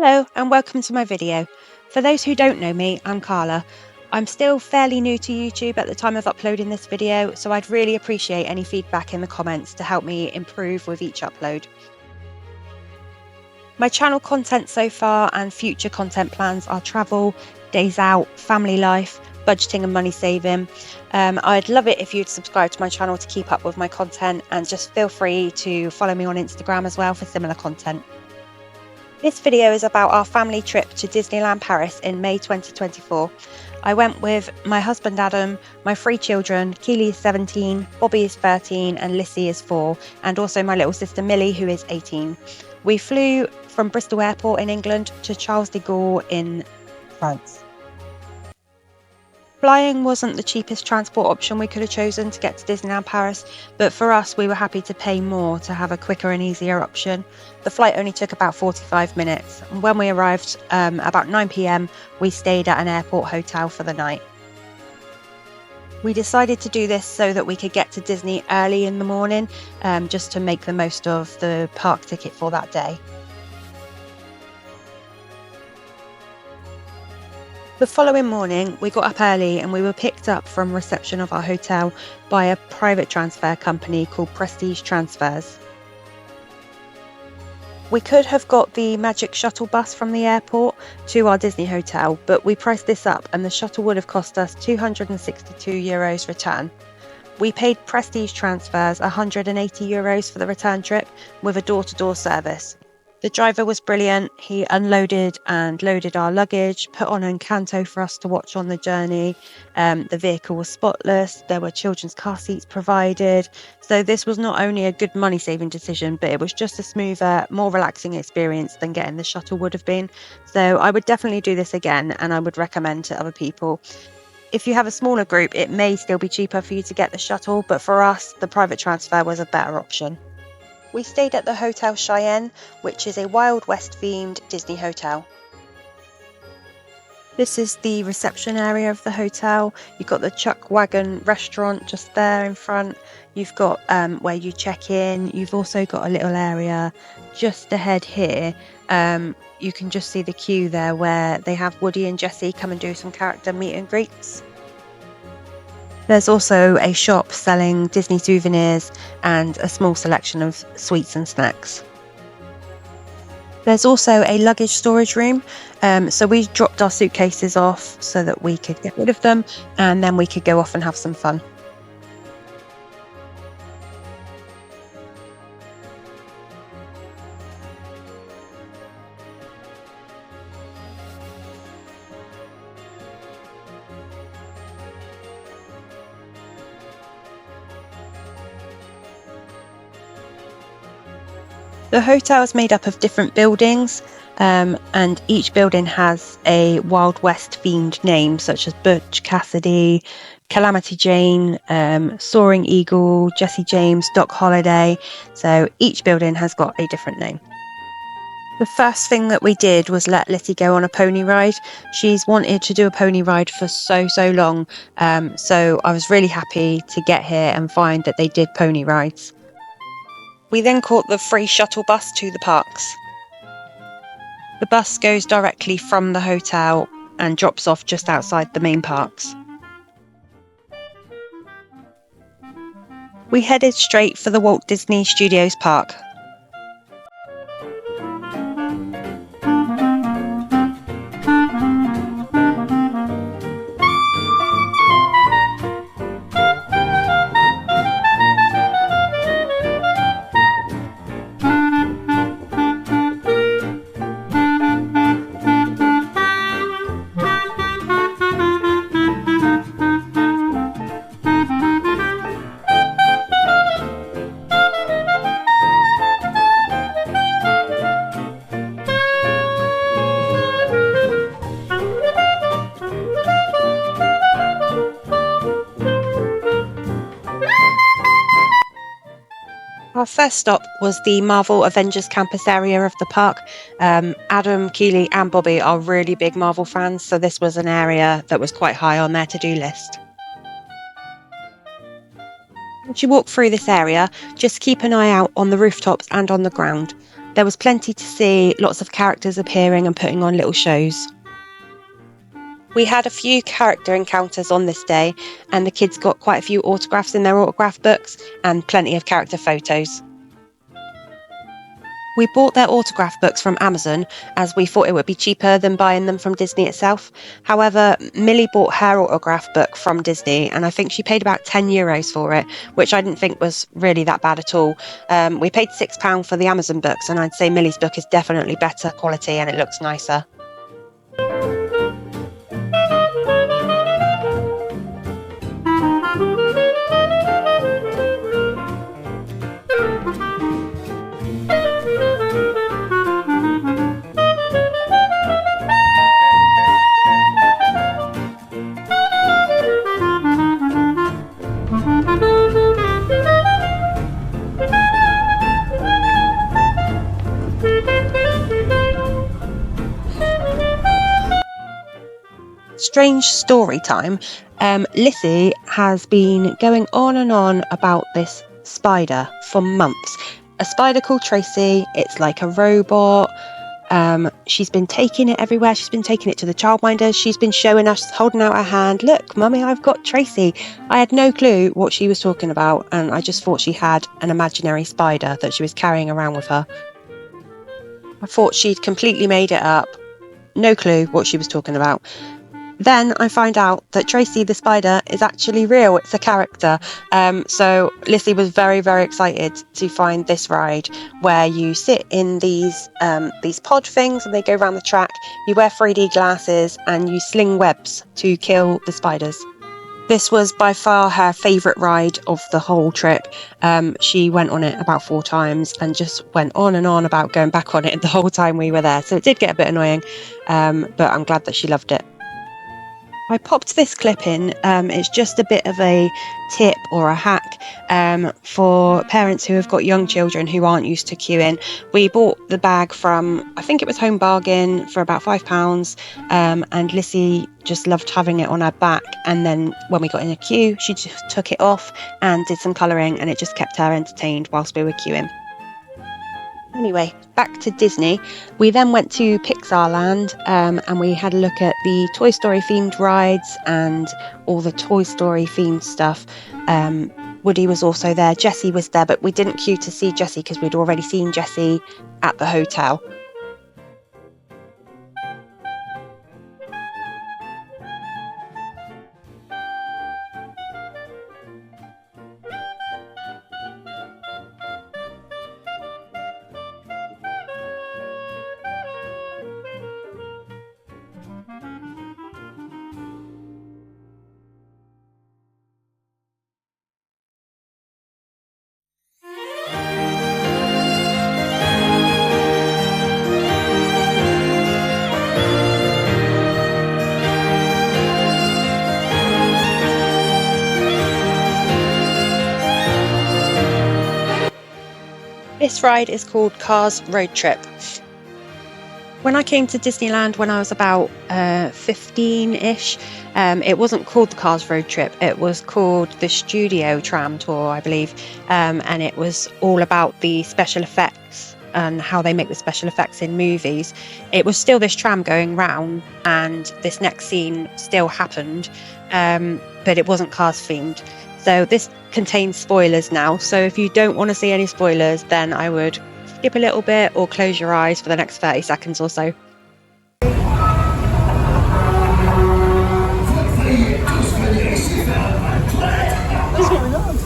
Hello and welcome to my video. For those who don't know me, I'm Carla. I'm still fairly new to YouTube at the time of uploading this video, so I'd really appreciate any feedback in the comments to help me improve with each upload. My channel content so far and future content plans are travel, days out, family life, budgeting and money saving. I'd love it if you'd subscribe to my channel to keep up with my content, and just feel free to follow me on Instagram as well for similar content. This video is about our family trip to Disneyland Paris in May 2024. I went with my husband Adam, my 3 children, Keely is 17, Bobby is 13 and Lissy is 4, and also my little sister Millie, who is 18. We flew from Bristol Airport in England to Charles de Gaulle in France. Flying wasn't the cheapest transport option we could have chosen to get to Disneyland Paris, but for us we were happy to pay more to have a quicker and easier option. The flight only took about 45 minutes, and when we arrived about 9 p.m, we stayed at an airport hotel for the night. We decided to do this so that we could get to Disney early in the morning, just to make the most of the park ticket for that day. The following morning, we got up early and we were picked up from reception of our hotel by a private transfer company called Prestige Transfers. We could have got the magic shuttle bus from the airport to our Disney hotel, but we priced this up and the shuttle would have cost us €262 return. We paid Prestige Transfers €180 for the return trip with a door-to-door service. The driver was brilliant. He unloaded and loaded our luggage, put on Encanto for us to watch on the journey. The vehicle was spotless. There were children's car seats provided. So this was not only a good money-saving decision, but it was just a smoother, more relaxing experience than getting the shuttle would have been. So I would definitely do this again, and I would recommend to other people. If you have a smaller group, it may still be cheaper for you to get the shuttle, but for us, the private transfer was a better option. We stayed at the Hotel Cheyenne, which is a Wild West themed Disney hotel. This is the reception area of the hotel. You've got the Chuck Wagon restaurant just there in front. You've got where you check in. You've also got a little area just ahead here. You can just see the queue there where they have Woody and Jessie come and do some character meet and greets. There's also a shop selling Disney souvenirs and a small selection of sweets and snacks. There's also a luggage storage room, so we dropped our suitcases off so that we could get rid of them, and then we could go off and have some fun. The hotel is made up of different buildings, and each building has a Wild West themed name, such as Butch Cassidy, Calamity Jane, Soaring Eagle, Jesse James, Doc Holliday. So each building has got a different name. The first thing that we did was let Lissy go on a pony ride. She's wanted to do a pony ride for so long, so I was really happy to get here and find that they did pony rides. We then caught the free shuttle bus to the parks. The bus goes directly from the hotel and drops off just outside the main parks. We headed straight for the Walt Disney Studios park. Our first stop was the Marvel Avengers campus area of the park. Adam, Keely and Bobby are really big Marvel fans, so this was an area that was quite high on their to-do list. As you walk through this area, just keep an eye out on the rooftops and on the ground. There was plenty to see, lots of characters appearing and putting on little shows. We had a few character encounters on this day, and the kids got quite a few autographs in their autograph books and plenty of character photos. We bought their autograph books from Amazon as we thought it would be cheaper than buying them from Disney itself. However, Millie bought her autograph book from Disney and I think she paid about €10 for it, which I didn't think was really that bad at all. We paid £6 for the Amazon books and I'd say Millie's book is definitely better quality and it looks nicer. Strange story time. Lissy has been going on and on about this spider for months. A spider called Tracy. It's like a robot. She's been taking it everywhere. She's been taking it to the childminders. She's been showing us, holding out her hand. Look, Mummy, I've got Tracy. I had no clue what she was talking about, and I just thought she had an imaginary spider that she was carrying around with her. I thought she'd completely made it up. No clue what she was talking about. Then I find out that Tracy the spider is actually real. It's a character. So Lissy was very, very excited to find this ride where you sit in these pod things and they go around the track. You wear 3D glasses and you sling webs to kill the spiders. This was by far her favourite ride of the whole trip. She went on it about 4 times and just went on and on about going back on it the whole time we were there. So it did get a bit annoying, but I'm glad that she loved it. I popped this clip in. It's just a bit of a tip or a hack for parents who have got young children who aren't used to queuing. We bought the bag from, I think it was Home Bargain, for about £5, and Lissy just loved having it on her back. And then when we got in a queue, she just took it off and did some colouring, and it just kept her entertained whilst we were queuing. Anyway, back to Disney. We then went to Pixar Land and we had a look at the Toy Story themed rides and all the Toy Story themed stuff. Woody was also there, Jessie was there, but we didn't queue to see Jessie because we'd already seen Jessie at the hotel. This ride is called Cars Road Trip. When I came to Disneyland when I was about 15-ish, it wasn't called the Cars Road Trip. It was called the Studio Tram Tour, I believe, and it was all about the special effects and how they make the special effects in movies. It was still this tram going round, and this next scene still happened, but it wasn't Cars themed. So this contains spoilers now, so if you don't want to see any spoilers, then I would skip a little bit or close your eyes for the next 30 seconds or so. What's going on?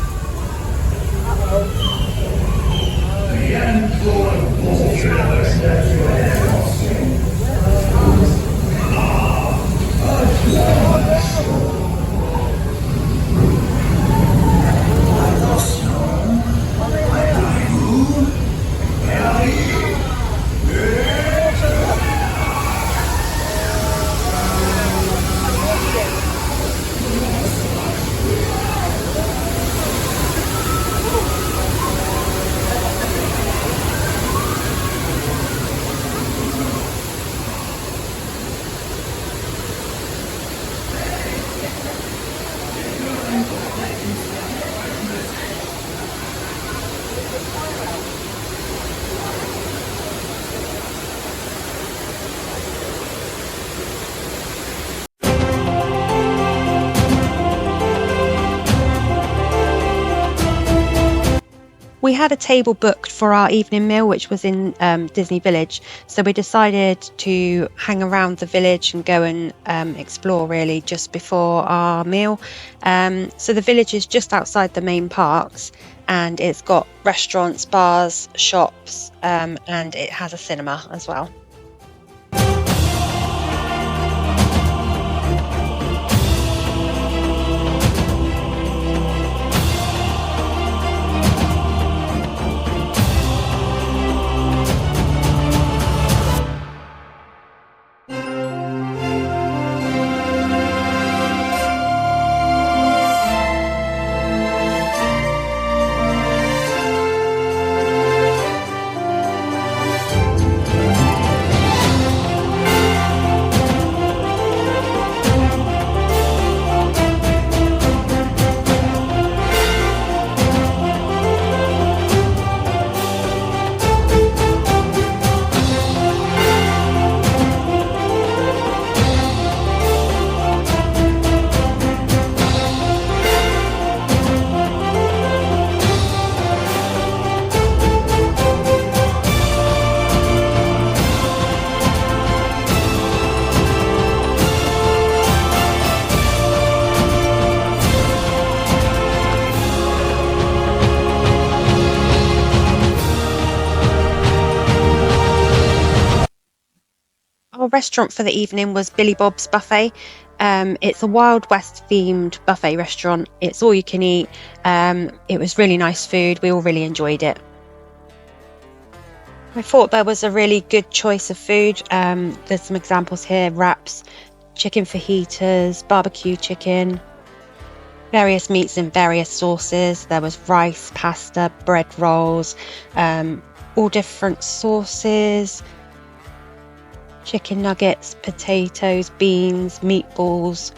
We had a table booked for our evening meal, which was in Disney Village. So we decided to hang around the village and go and explore really just before our meal. So the village is just outside the main parks, and it's got restaurants, bars, shops, and it has a cinema as well. Our restaurant for the evening was Billy Bob's Buffet. It's a Wild West themed buffet restaurant. It's all you can eat. It was really nice food. We all really enjoyed it. I thought there was a really good choice of food. There's some examples here: wraps, chicken fajitas, barbecue chicken, various meats in various sauces. There was rice, pasta, bread rolls, all different sauces. Chicken nuggets, potatoes, beans, meatballs,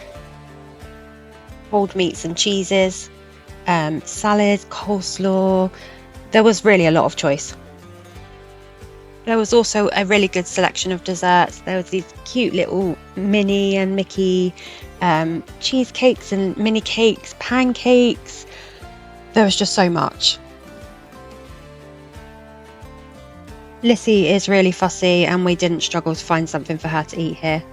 cold meats and cheeses, salad, coleslaw. There was really a lot of choice. There was also a really good selection of desserts. There was these cute little Minnie and Mickey cheesecakes and mini cakes, pancakes. There was just so much. Lissy is really fussy, and we didn't struggle to find something for her to eat here.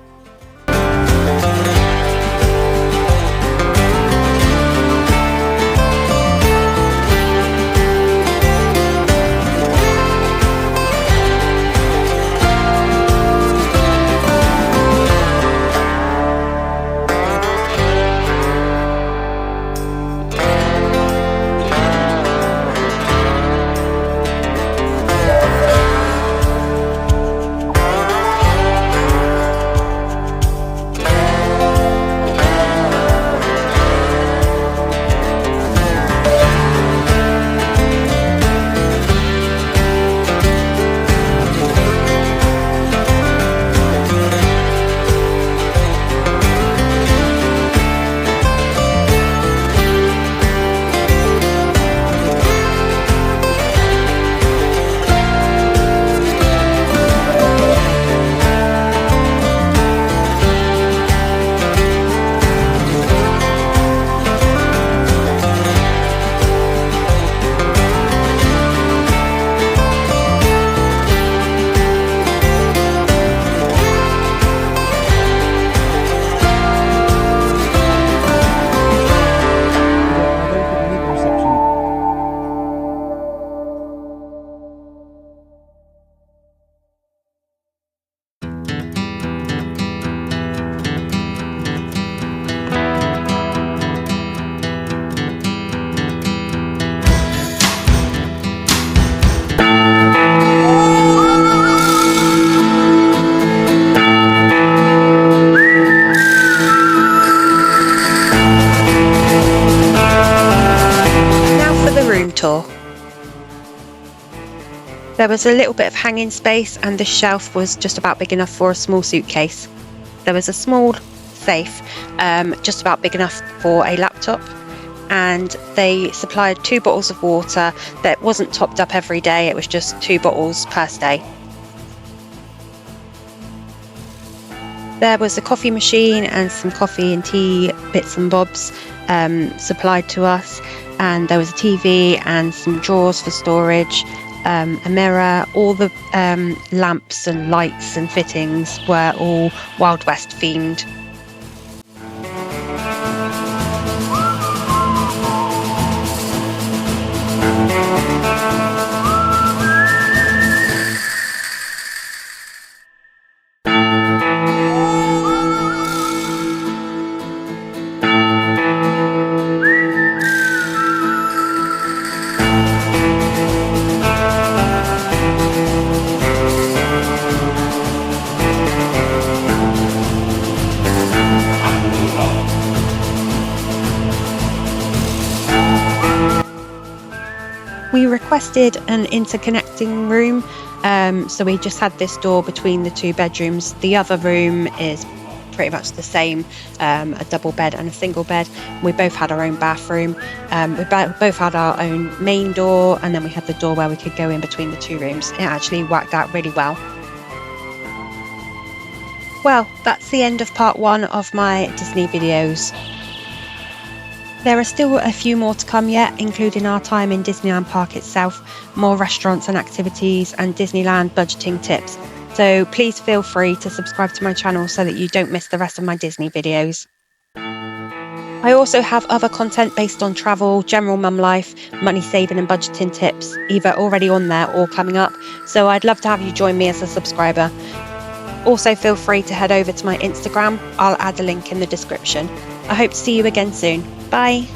Tour. There was a little bit of hanging space, and the shelf was just about big enough for a small suitcase. There was a small safe just about big enough for a laptop, and they supplied 2 bottles of water that wasn't topped up every day. It was just 2 bottles per stay. There was a coffee machine and some coffee and tea bits and bobs supplied to us. and there was a TV and some drawers for storage, a mirror. All the lamps and lights and fittings were all Wild West themed. We requested an interconnecting room, so we just had this door between the two bedrooms. The other room is pretty much the same, a double bed and a single bed. We both had our own bathroom. We both had our own main door, and then we had the door where we could go in between the two rooms. It actually worked out really well. Well, that's the end of part 1 of my Disney videos. There are still a few more to come yet, including our time in Disneyland Park itself, more restaurants and activities, and Disneyland budgeting tips. So please feel free to subscribe to my channel so that you don't miss the rest of my Disney videos. I also have other content based on travel, general mum life, money saving and budgeting tips, either already on there or coming up. So I'd love to have you join me as a subscriber. Also feel free to head over to my Instagram. I'll add a link in the description. I hope to see you again soon. Bye.